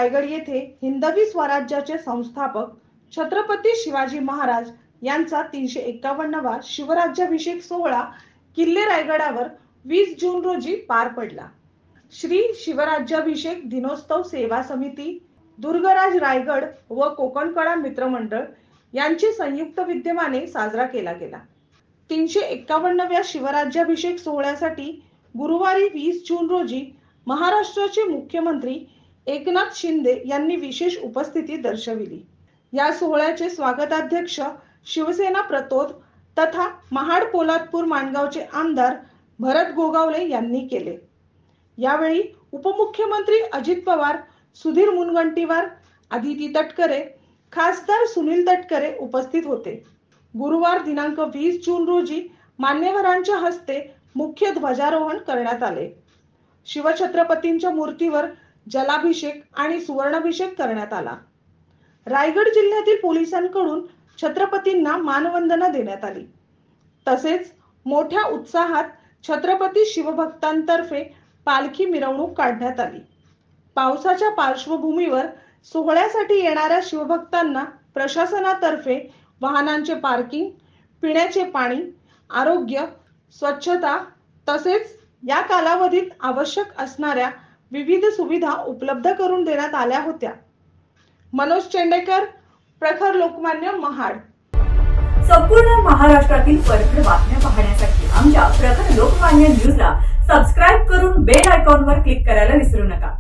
रायगड येथे हिंदवी स्वराज्याचे संस्थापक छत्रपती शिवाजी महाराज यांचा 351वा शिवराज्याभिषेक सोहळा किल्ले रायगडावर 20 जून रोजी पार पडला। श्री शिवराज्याभिषेक दिनोत्सव सेवा समिती, दुर्गराज रायगड व कोकणकळा मित्रमंडळ यांची संयुक्त विद्यमाने साजरा केला गेला। 351व्या शिवराज्याभिषेक सोहळ्यासाठी गुरुवारी 20 जून रोजी महाराष्ट्राचे मुख्यमंत्री एकनाथ शिंदे यांनी विशेष उपस्थिती दर्शविली। या सोहळ्याचे स्वागताध्यक्ष शिवसेना प्रतोद तथा महाड पोलादपूर माणगावचे आमदार भरत गोगावले यांनी केले। यावेळी उपमुख्यमंत्री अजित पवार, सुधीर मुनगंटीवार, अदिती तटकरे, खासदार सुनील तटकरे उपस्थित होते। गुरुवार दिनांक 20 जून रोजी मान्यवरांच्या हस्ते मुख्य ध्वजारोहण करण्यात आले। शिवछत्रपतींच्या मूर्तीवर जलाभिषेक आणि सुवर्णाभिषेक करण्यात आला। रायगड जिल्ह्यातील पोलिसांकडून छत्रपतींना मानवंदना देण्यात आली। तसेच मोठ्या उत्साहात छत्रपती शिवभक्तांतर्फे पालखी मिरवणूक काढण्यात आली। पावसाच्या पार्श्वभूमीवर सोहळ्यासाठी येणाऱ्या शिवभक्तांना प्रशासनातर्फे वाहनांचे पार्किंग, पिण्याचे पाणी, आरोग्य, स्वच्छता तसेच या कालावधीत आवश्यक असणाऱ्या विविध सुविधा उपलब्ध करून देण्यात आल्या होत्या। मनोज चेंडेकर, प्रखर लोकमान्य, महाड। संपूर्ण महाराष्ट्रातील परखड बातम्या पाहण्यासाठी आमच्या प्रखर लोकमान्य न्यूजला सबस्क्राइब करून बेल आयकॉनवर क्लिक करायला विसरू नका।